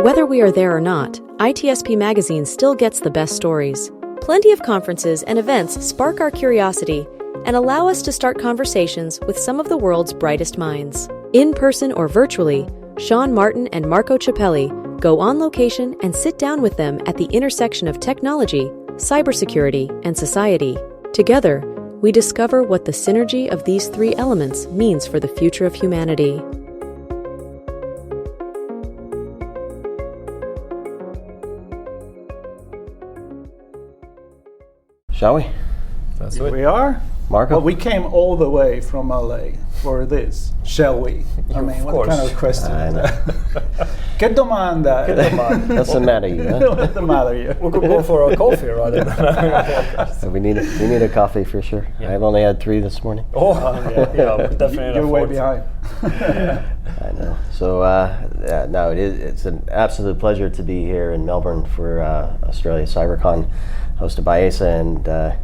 Whether we are there or not, ITSP Magazine still gets the best stories. Plenty of conferences and events spark our curiosity and allow us to start conversations with some of the world's brightest minds. In person or virtually, Sean Martin and Marco Ciappelli go on location and sit down with them at the intersection of technology, cybersecurity, and society. Together, we discover what the synergy of these three elements means for the future of humanity. Shall we? That's it. We are. Marco? Well, we came all the way from LA for this. Shall we? I mean, what kind of question is that? Che domanda? What's the matter, you? What's the matter, you? We could go for a coffee rather than having a podcast. We need a coffee for sure. Yeah. I've only had 3 this morning. Oh, yeah, definitely. You're way behind. I know. So, it's an absolute pleasure to be here in Melbourne for Australia Cyber Con, hosted by AISA, and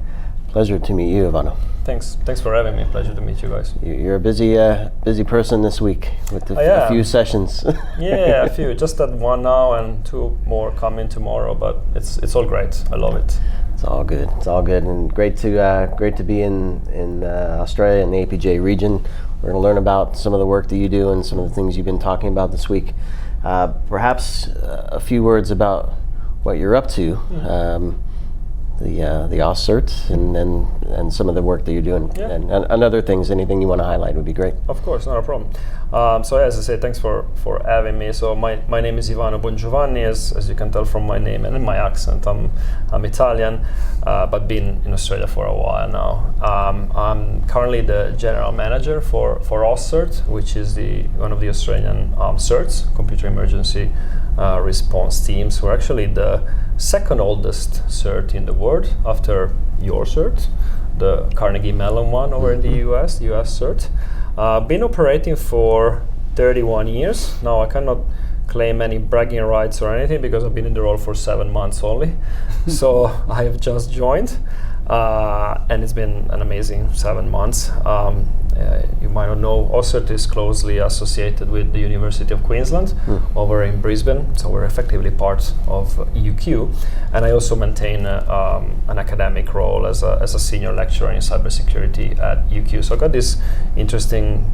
pleasure to meet you, Ivano. Thanks for having me. Pleasure to meet you guys. You're a busy person this week with a few sessions. Yeah, a few. Just that one now and 2 more coming tomorrow. But it's all great. I love it. It's all good. It's all good, and great to be in Australia and the APJ region. We're going to learn about some of the work that you do and some of the things you've been talking about this week. Perhaps a few words about what you're up to. The AUSCERT and some of the work that you're doing, and other things. Anything you want to highlight would be great. Of course, not a problem. So as I say, thanks for having me. So my name is Ivano Bongiovanni, as you can tell from my name and in my accent. I'm Italian, but been in Australia for a while now. I'm currently the general manager for AUSCERT, which is one of the Australian CERTs, Computer Emergency Response Teams. We're actually the second oldest CERT in the world after your CERT, the Carnegie Mellon one over in the US CERT. Been operating for 31 years. Now I cannot claim any bragging rights or anything because I've been in the role for 7 months only. So I have just joined, and it's been an amazing 7 months. You might not know, AUSCERT is closely associated with the University of Queensland over in Brisbane, so we're effectively part of UQ. And I also maintain an academic role as a senior lecturer in cybersecurity at UQ. So I got this interesting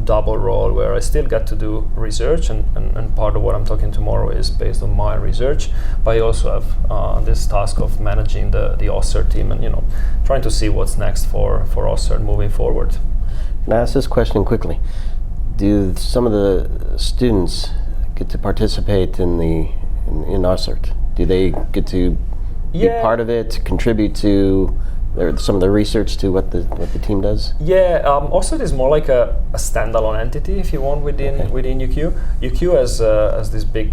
double role where I still get to do research, and part of what I'm talking tomorrow is based on my research, but I also have this task of managing the AUSCERT team and trying to see what's next for AUSCERT moving forward. Can I ask this question quickly? Do some of the students get to participate in AUSCERT? Do they get to be part of it, contribute to some of the research to what the team does? Yeah, AUSCERT is more like a standalone entity, if you want, within UQ. UQ has this big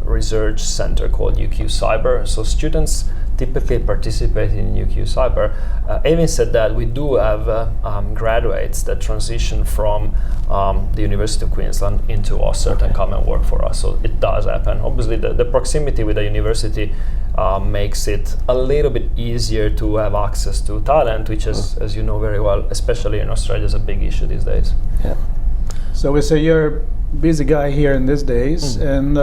research center called UQ Cyber. So students typically participate in UQ Cyber. Having said that, we do have graduates that transition from the University of Queensland into AUSCERT and come and work for us. So it does happen. Obviously, the proximity with the university makes it a little bit easier to have access to talent, which is, as you know very well, especially in Australia, is a big issue these days. Yeah. So we say you're a busy guy here in these days, and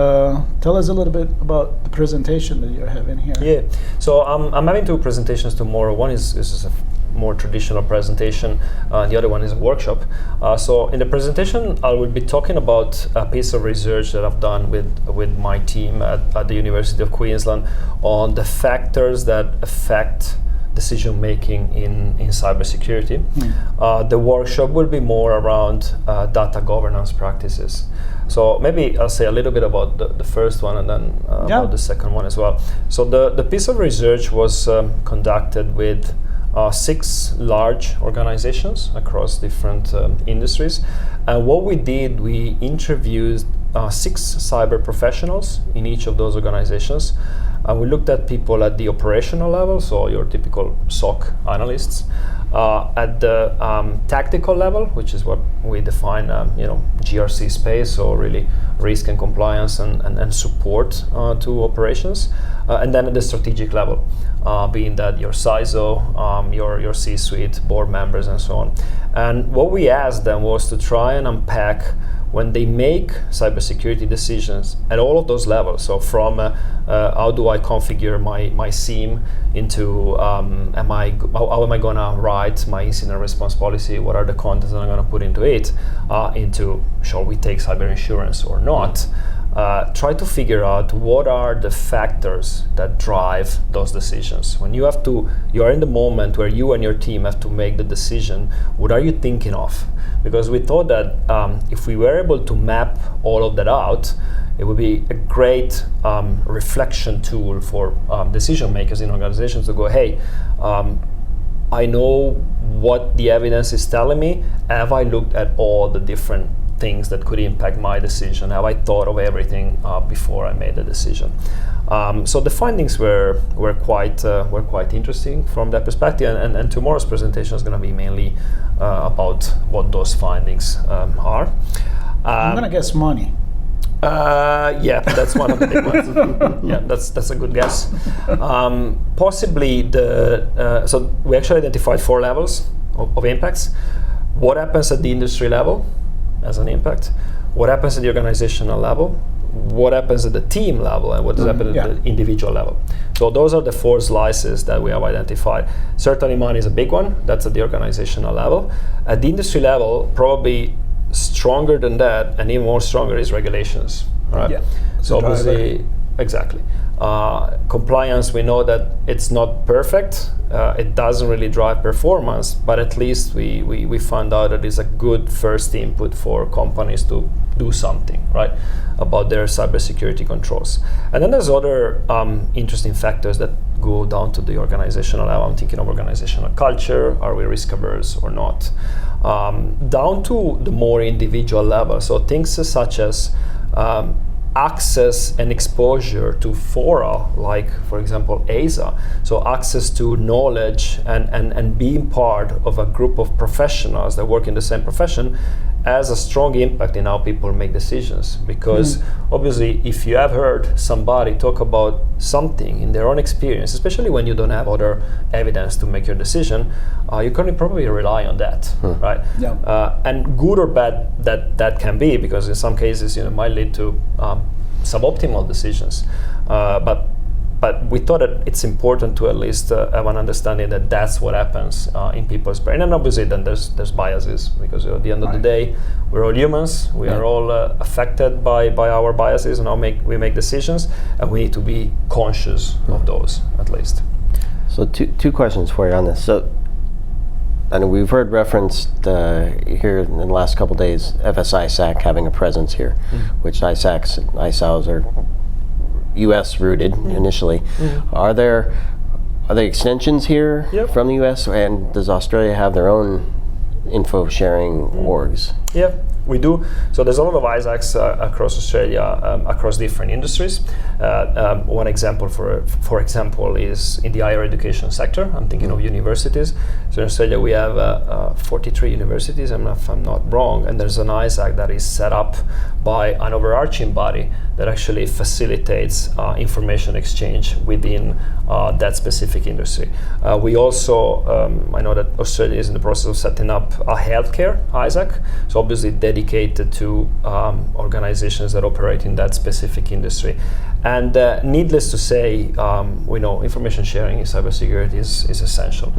tell us a little bit about the presentation that you're having here. Yeah, so I'm having 2 presentations tomorrow. One is a more traditional presentation, and the other one is a workshop. So in the presentation, I will be talking about a piece of research that I've done with my team at the University of Queensland on the factors that affect decision making in cybersecurity. The workshop will be more around data governance practices. So maybe I'll say a little bit about the first one and then about the second one as well. So the piece of research was conducted with 6 large organizations across different industries. And what we did, we interviewed 6 cyber professionals in each of those organizations. And we looked at people at the operational level, so your typical SOC analysts, at the tactical level, which is what we define, GRC space, so really risk and compliance and support to operations, and then at the strategic level, being that your CISO, your C-suite, board members, and so on. And what we asked them was to try and unpack when they make cybersecurity decisions at all of those levels, so from how do I configure my SIEM into how am I going to write my incident response policy, what are the contents that I'm going to put into it, into shall we take cyber insurance or not. Try to figure out what are the factors that drive those decisions. When you are in the moment where you and your team have to make the decision, what are you thinking of? Because we thought that if we were able to map all of that out, it would be a great reflection tool for decision makers in organizations to go, hey, I know what the evidence is telling me. Have I looked at all the different things that could impact my decision? Have I thought of everything before I made the decision? So the findings were quite interesting from that perspective, and tomorrow's presentation is going to be mainly about what those findings are. I'm going to guess money. Yeah, that's one of the big ones. Yeah, that's a good guess. Possibly so we actually identified 4 levels of impacts. What happens at the industry level as an impact? What happens at the organizational level? What happens at the team level? And what does happen at the individual level? So those are the 4 slices that we have identified. Certainly money is a big one. That's at the organizational level. At the industry level, probably stronger than that, and even more stronger, is regulations. Right? Yeah. So obviously, exactly. Compliance, we know that it's not perfect. It doesn't really drive performance, but at least we found out that it's a good first input for companies to do something, right, about their cybersecurity controls. And then there's other interesting factors that go down to the organizational level. I'm thinking of organizational culture. Are we risk averse or not? Down to the more individual level. So things such as access and exposure to fora, like for example AISA, so access to knowledge and being part of a group of professionals that work in the same profession has a strong impact in how people make decisions. Because obviously if you have heard somebody talk about something in their own experience, especially when you don't have other evidence to make your decision, you can probably rely on that, right? Yeah. And good or bad that can be, because in some cases it might lead to suboptimal decisions. But we thought that it's important to at least have an understanding that that's what happens in people's brain. And obviously then there's biases, because at the end of the day, we're all humans. We are all affected by our biases and how we make decisions, and we need to be conscious of those at least. So two questions for you on this. So, and we've heard referenced here in the last couple of days, FS-ISAC having a presence here, which ISACs and ISAOs are U.S. rooted initially. Are there extensions here from the U.S., and does Australia have their own info sharing orgs? Yeah, we do. So there's a lot of ISACs across Australia, across different industries. One example, for example, is in the higher education sector. I'm thinking of universities. So in Australia we have 43 universities, if I'm not wrong, and there's an ISAC that is set up by an overarching body that actually facilitates information exchange within that specific industry. We also, I know that Australia is in the process of setting up a healthcare ISAC, so obviously dedicated to organizations that operate in that specific industry. And needless to say, we know information sharing in cybersecurity is essential.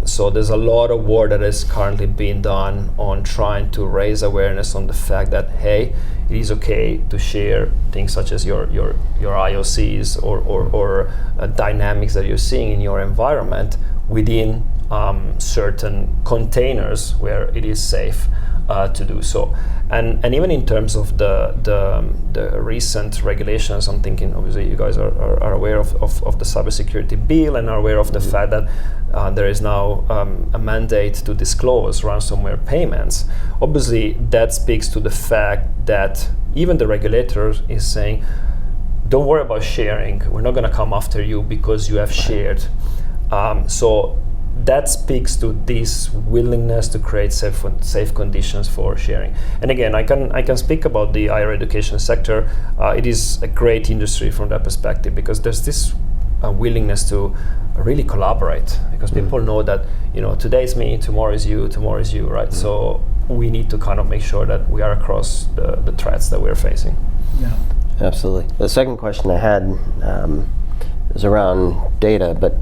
So there's a lot of work that is currently being done on trying to raise awareness on the fact that, hey, it is okay to share things such as your IOCs or dynamics that you're seeing in your environment within certain containers where it is safe to do so. And even in terms of the recent regulations, I'm thinking obviously you guys are aware of the cybersecurity bill and are aware of the fact that there is now a mandate to disclose ransomware payments. Obviously that speaks to the fact that even the regulator is saying, don't worry about sharing, we're not going to come after you because you have shared. So that speaks to this willingness to create safe conditions for sharing. And again, I can speak about the higher education sector. It is a great industry from that perspective, because there's this willingness to really collaborate, because people know that today's me, tomorrow is you, right? So we need to kind of make sure that we are across the threats that we're facing. Yeah. Absolutely. The second question I had is around data, but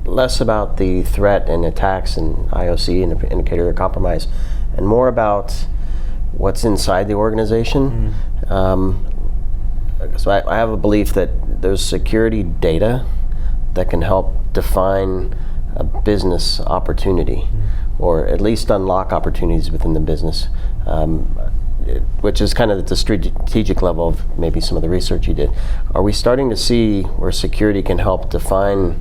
less about the threat and attacks and IOC and indicator of compromise, and more about what's inside the organization. So I have a belief that there's security data that can help define a business opportunity, or at least unlock opportunities within the business, which is kind of at the strategic level of maybe some of the research you did. Are we starting to see where security can help define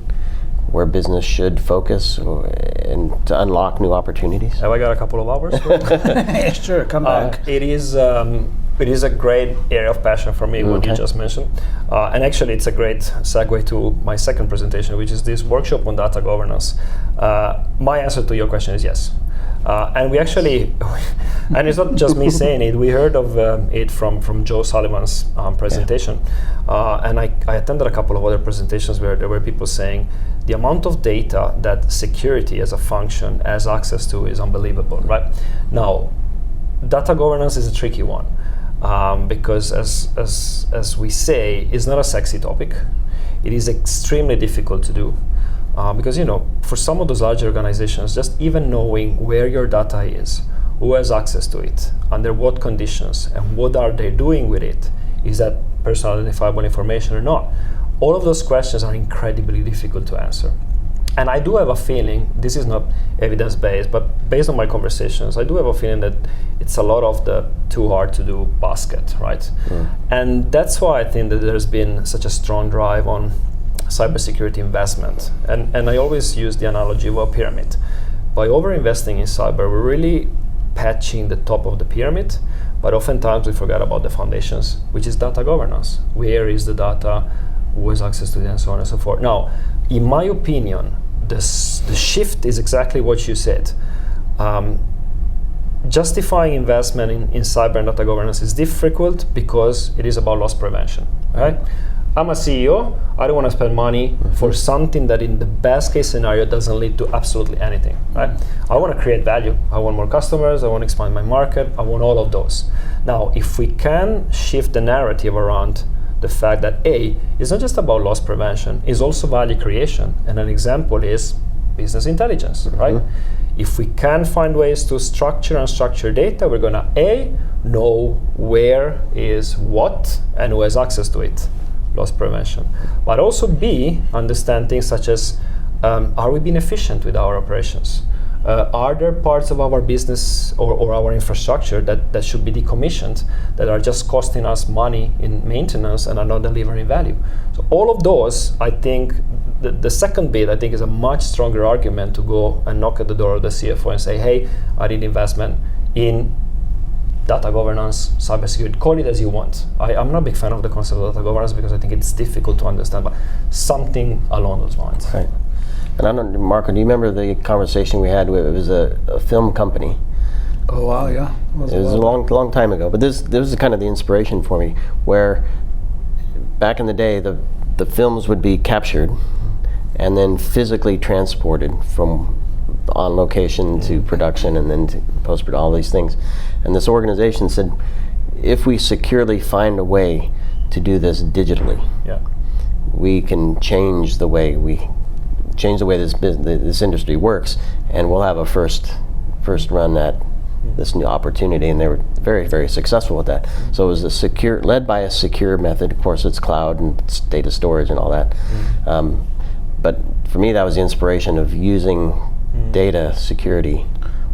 where business should focus and to unlock new opportunities? Have I got a couple of hours? Sure, come back. It is a great area of passion for me, what you just mentioned. And actually, it's a great segue to my second presentation, which is this workshop on data governance. My answer to your question is yes. And we actually, and it's not just me saying it, we heard of it from Joe Sullivan's presentation. And I attended a couple of other presentations where there were people saying the amount of data that security as a function has access to is unbelievable, right? Now, data governance is a tricky one. Because as we say, it's not a sexy topic. It is extremely difficult to do. Because for some of those large organizations, just even knowing where your data is, who has access to it, under what conditions, and what are they doing with it, is that personal identifiable information or not? All of those questions are incredibly difficult to answer. And I do have a feeling, this is not evidence-based, but based on my conversations, I do have a feeling that it's a lot of the too hard to do basket, right? And that's why I think that there's been such a strong drive on cybersecurity investment. And I always use the analogy of a pyramid. By over-investing in cyber, we're really patching the top of the pyramid, but oftentimes we forget about the foundations, which is data governance. Where is the data? Who has access to it, and so on and so forth. Now, in my opinion, the shift is exactly what you said. Justifying investment in cyber and data governance is difficult because it is about loss prevention, right? I'm a CEO, I don't want to spend money for something that in the best case scenario doesn't lead to absolutely anything, right? I want to create value. I want more customers, I want to expand my market, I want all of those. Now, if we can shift the narrative around the fact that it's not just about loss prevention, it's also value creation. And an example is business intelligence, right? If we can find ways to structure unstructured data, we're gonna know where is what and who has access to it, loss prevention. But also understand things such as, are we being efficient with our operations? Are there parts of our business or our infrastructure that should be decommissioned, that are just costing us money in maintenance and are not delivering value? So all of those, I think, the second bit, I think, is a much stronger argument to go and knock at the door of the CFO and say, hey, I need investment in data governance, cybersecurity, call it as you want. I'm not a big fan of the concept of data governance because I think it's difficult to understand, but something along those lines. Right. And I don't know, Marco, do you remember the conversation we had with, it was a film company? Oh, wow, yeah. It was a long time ago, but this was kind of the inspiration for me, where back in the day, the films would be captured and then physically transported from on location to production and then to post-production, all these things. And this organization said, if we securely find a way to do this digitally, we can change the way this industry works, and we'll have a first run at this new opportunity. And they were very, very successful with that. So it was led by a secure method. Of course, it's cloud and it's data storage and all that. But for me, that was the inspiration of using data security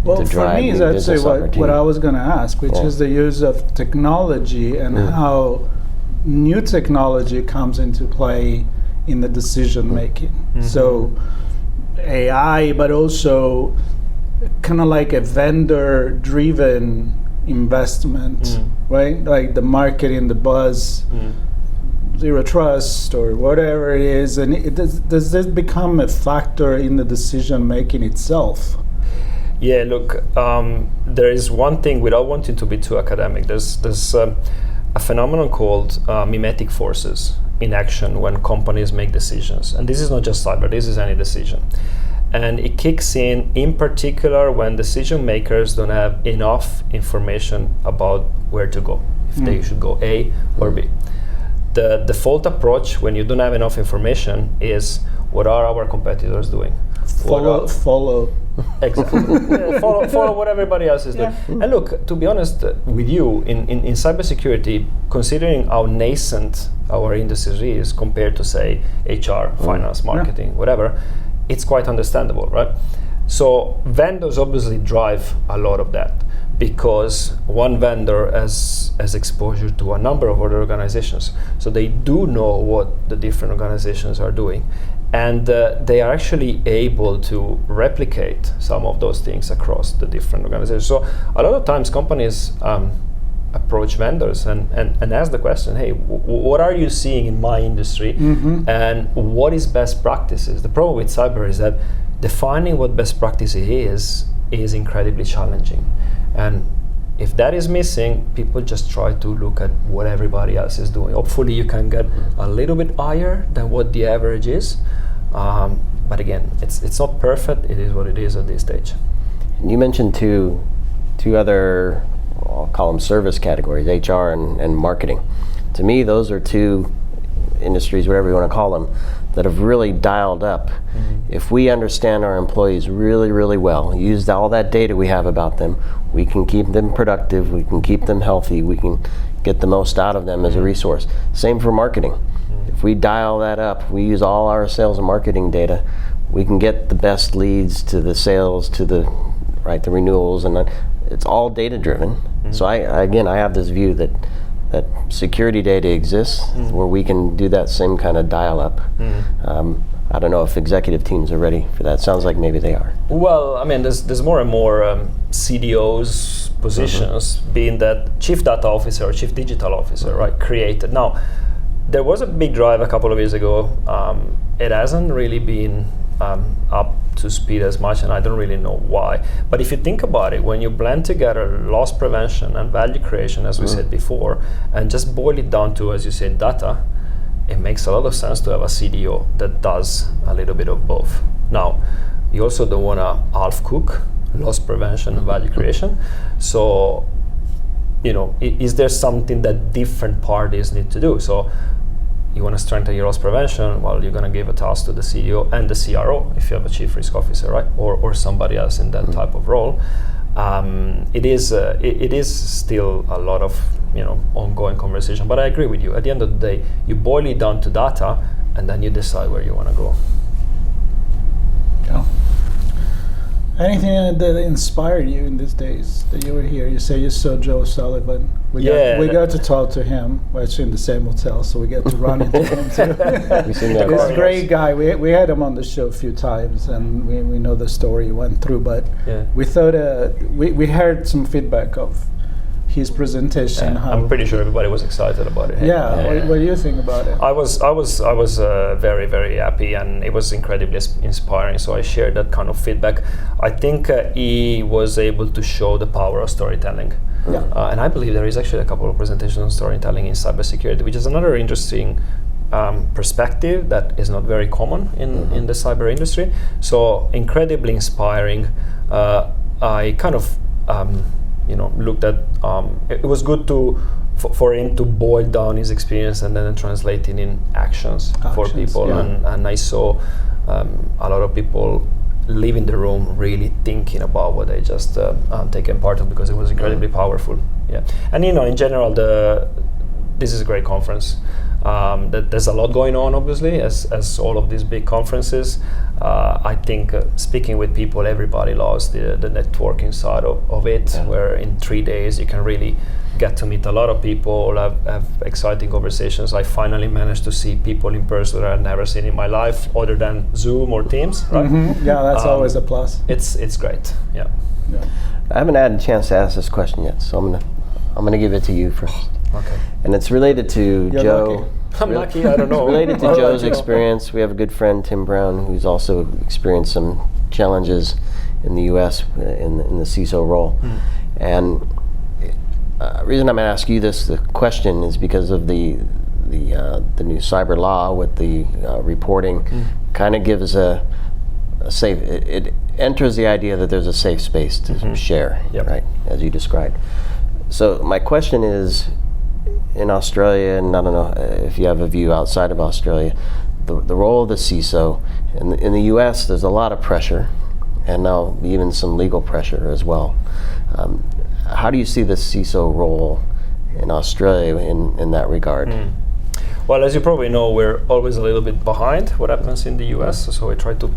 to drive new business opportunity. For me, that's what I was going to ask, which is the use of technology and how new technology comes into play in the decision making. So AI, but also kind of like a vendor driven investment, right? Like the marketing, the buzz, zero trust or whatever it is. And does this become a factor in the decision making itself? Yeah, look, there is one thing, without wanting to be too academic, there's a phenomenon called mimetic forces in action when companies make decisions. And this is not just cyber, this is any decision. And it kicks in particular when decision makers don't have enough information about where to go, if they should go A or B. The default approach when you don't have enough information is, what are our competitors doing? Follow. Exactly. Yeah, follow what everybody else is doing. And look, to be honest with you, in cybersecurity, considering how nascent our industry is compared to, say, HR, finance, marketing, whatever, it's quite understandable, right? So vendors obviously drive a lot of that, because one vendor has exposure to a number of other organizations. So they do know what the different organizations are doing. And they are actually able to replicate some of those things across the different organizations. So a lot of times companies approach vendors and ask the question, hey, what are you seeing in my industry? And what is best practices? The problem with cyber is that defining what best practice is incredibly challenging. And if that is missing, people just try to look at what everybody else is doing. Hopefully you can get a little bit higher than what the average is. But again, it's not perfect. It is what it is at this stage. And you mentioned two other, I'll call them service categories, HR and marketing. To me, those are two industries, whatever you want to call them, that have really dialed up. If we understand our employees really, really well, use all that data we have about them, we can keep them productive, we can keep them healthy, we can get the most out of them as a resource. Same for marketing. If we dial that up, we use all our sales and marketing data, we can get the best leads to the sales, to the renewals, and it's all data driven. So I have this view that security data exists where we can do that same kind of dial up. I don't know if executive teams are ready for that. Sounds like maybe they are. Well, I mean, there's more and more CDOs positions, being that chief data officer or chief digital officer, right, created. Now, there was a big drive a couple of years ago. It hasn't really been up to speed as much, and I don't really know why. But if you think about it, when you blend together loss prevention and value creation, as we said before, and just boil it down to, as you said, data, it makes a lot of sense to have a CDO that does a little bit of both. Now, you also don't want to half cook loss prevention and value creation. So, is there something that different parties need to do? So, you want to strengthen your loss prevention, well, you're going to give a task to the CEO and the CRO if you have a chief risk officer, right? Or somebody else in that type of role. It is still a lot of ongoing conversation, but I agree with you. At the end of the day, you boil it down to data, and then you decide where you want to go. Yeah. Anything that inspired you in these days that you were here? You say you saw Joe Sullivan. We got to talk to him. We're actually in the same hotel, so we get to run into him too. He's a great guy. We had him on the show a few times, and we know the story he went through. But we thought we heard some feedback of his presentation. I'm pretty sure everybody was excited about it. What do you think about it? I was very, very happy, and it was incredibly inspiring. So I shared that kind of feedback. I think he was able to show the power of storytelling. And I believe there is actually a couple of presentations on storytelling in cybersecurity, which is another interesting perspective that is not very common in the cyber industry. So incredibly inspiring. I kind of looked at, it was good for him to boil down his experience and then translate it in actions for people. And I saw a lot of people leaving the room really thinking about what they just taken part of, because it was incredibly powerful. And in general, this is a great conference. There's a lot going on, obviously, as all of these big conferences. I think speaking with people, everybody loves the networking side of it, where in 3 days you can really get to meet a lot of people, have exciting conversations. I finally managed to see people in person that I've never seen in my life, other than Zoom or Teams, right? Yeah, that's always a plus. It's great. Yeah. I haven't had a chance to ask this question yet, so I'm gonna give it to you first. Okay. And it's related to You're Joe. lucky. I'm lucky, I don't know. It's related to Joe's experience. We have a good friend, Tim Brown, who's also experienced some challenges in the U.S. in the CISO role. And the reason I'm going to ask you the question is because of the new cyber law with the reporting. Kind of gives a safe. It enters the idea that there's a safe space to share, right, as you described. So my question is, in Australia, and I don't know if you have a view outside of Australia, the role of the CISO. In the U.S., there's a lot of pressure, and now even some legal pressure as well. How do you see the CISO role in Australia in that regard? Well, as you probably know, we're always a little bit behind what happens in the US, so we try to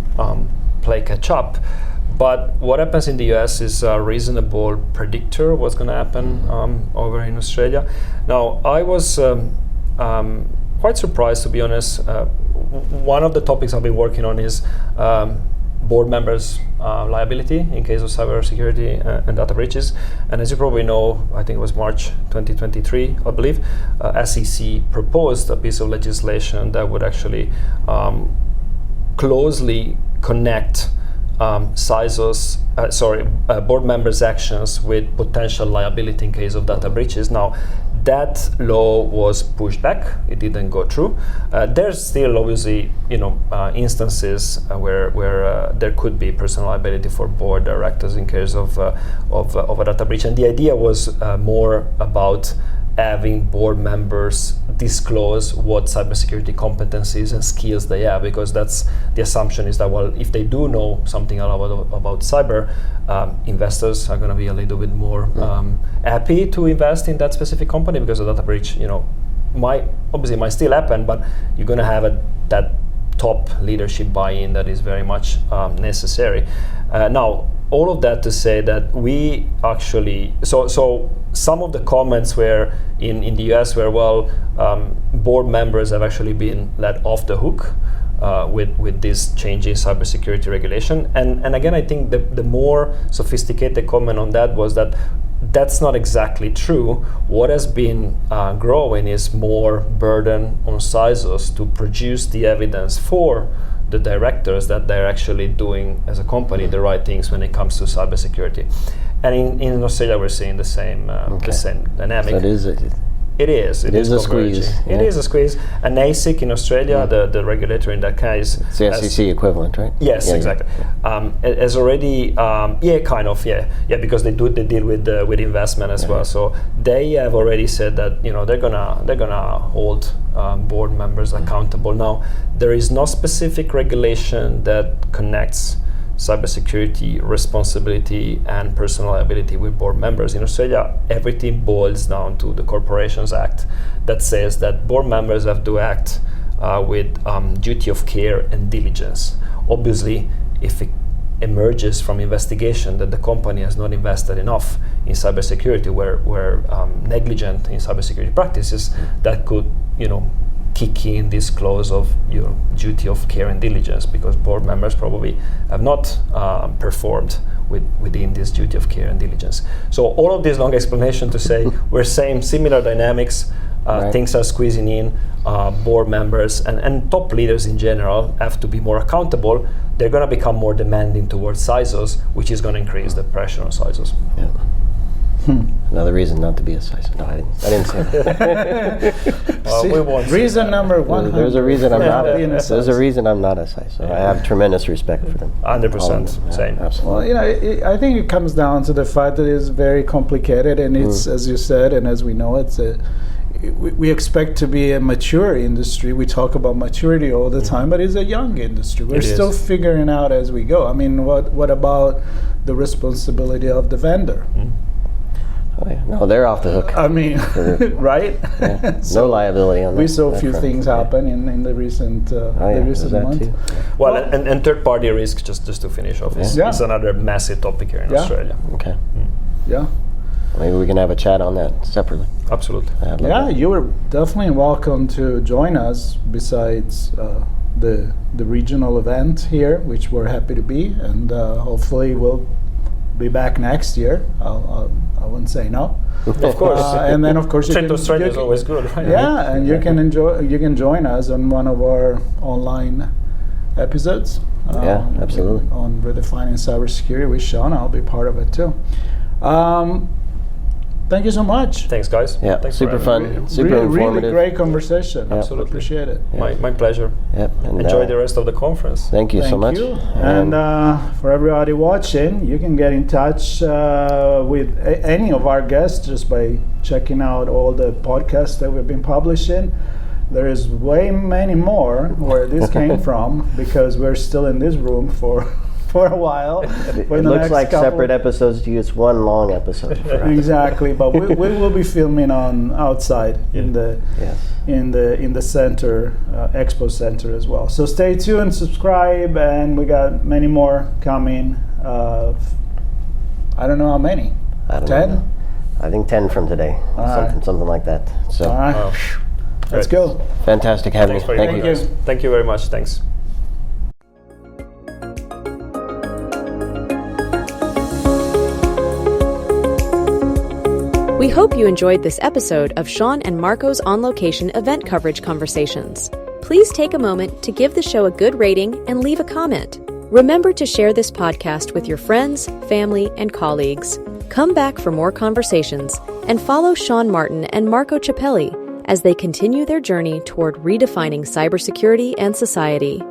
play catch up. But what happens in the US is a reasonable predictor of what's going to happen over in Australia. Now, I was quite surprised, to be honest. One of the topics I've been working on is board members' liability in case of cybersecurity and data breaches. And as you probably know, I think it was March 2023, I believe, SEC proposed a piece of legislation that would actually closely connect board members' actions with potential liability in case of data breaches. Now, that law was pushed back; it didn't go through. There's still obviously, instances where there could be personal liability for board directors in case of a data breach, and the idea was more about having board members disclose what cybersecurity competencies and skills they have, because that's the assumption is that, well, if they do know something about cyber, investors are going to be a little bit more happy to invest in that specific company, because a data breach, might still happen, but you're going to have that top leadership buy-in that is very much necessary. Now, all of that to say that we actually, so some of the comments were in the US where, board members have actually been let off the hook with this change in cybersecurity regulation. And again, I think the more sophisticated comment on that was that that's not exactly true. What has been growing is more burden on CISOs to produce the evidence for the directors that they're actually doing as a company the right things when it comes to cybersecurity. And in Australia, we're seeing the same dynamic. So it is a squeeze. It is a squeeze. And ASIC in Australia, the regulator in that case, it's the SEC equivalent, right? Yes, exactly. Has already, because they deal with investment as well. So they have already said that they're gonna hold board members accountable. Now, there is no specific regulation that connects cybersecurity responsibility and personal liability with board members. In Australia, everything boils down to the Corporations Act that says that board members have to act with duty of care and diligence. Obviously, if it emerges from investigation that the company has not invested enough in cybersecurity, where negligent in cybersecurity practices, that could kick in this clause of duty of care and diligence, because board members probably have not performed within this duty of care and diligence. So all of this long explanation to say we're saying similar dynamics, things are squeezing in, board members and top leaders in general have to be more accountable. They're going to become more demanding towards CISOs, which is going to increase the pressure on CISOs. Yeah. Another reason not to be a CISO. No, I didn't say that. We won't reason number one. There's a reason I'm not. There's a reason I'm not a CISO. I have tremendous respect for them. 100%. Same. Absolutely. Well, I think it comes down to the fact that it's very complicated, and it's, as you said, and as we know, we expect to be a mature industry. We talk about maturity all the time, but it's a young industry. We're still figuring out as we go. I mean, what about the responsibility of the vendor? Oh, yeah. No, they're off the hook. I mean, right? Yeah. No liability on that. We saw a few things happen in the recent month. Too. Well, and third-party risk, just to finish off, is another massive topic here in Australia. Okay. Yeah. Maybe we can have a chat on that separately. Absolutely. You were definitely welcome to join us besides the regional event here, which we're happy to be, and hopefully we'll be back next year. I wouldn't say no. Of course. And then, of course, trip to Australia is always good, right? Yeah, and you can join us on one of our online episodes. Absolutely. On redefining cybersecurity with Sean, I'll be part of it too. thank you so much. Thanks, guys. Yeah, Thanks super for fun, having me. super Really informative. great conversation. Absolutely. Appreciate it. My pleasure. Yep. And, Enjoy the rest of the conference. Thank you so Thank much. you. And for everybody watching, you can get in touch with any of our guests just by checking out all the podcasts that we've been publishing. There is way many more where this came from because we're still in this room for a while. It looks like separate episodes to you. It's one long episode. Exactly, but we will be filming on outside in the in the center, expo center as well. So stay tuned, subscribe, and we got many more coming. I don't know how many. I don't 10? know. I think 10 from today. Something like that. So All right, let's go. fantastic having Thanks you. for Thank your you. guys. Thank you very much. Thanks. We hope you enjoyed this episode of Sean and Marco's on-location event coverage conversations. Please take a moment to give the show a good rating and leave a comment. Remember to share this podcast with your friends, family, and colleagues. Come back for more conversations and follow Sean Martin and Marco Ciappelli as they continue their journey toward redefining cybersecurity and society.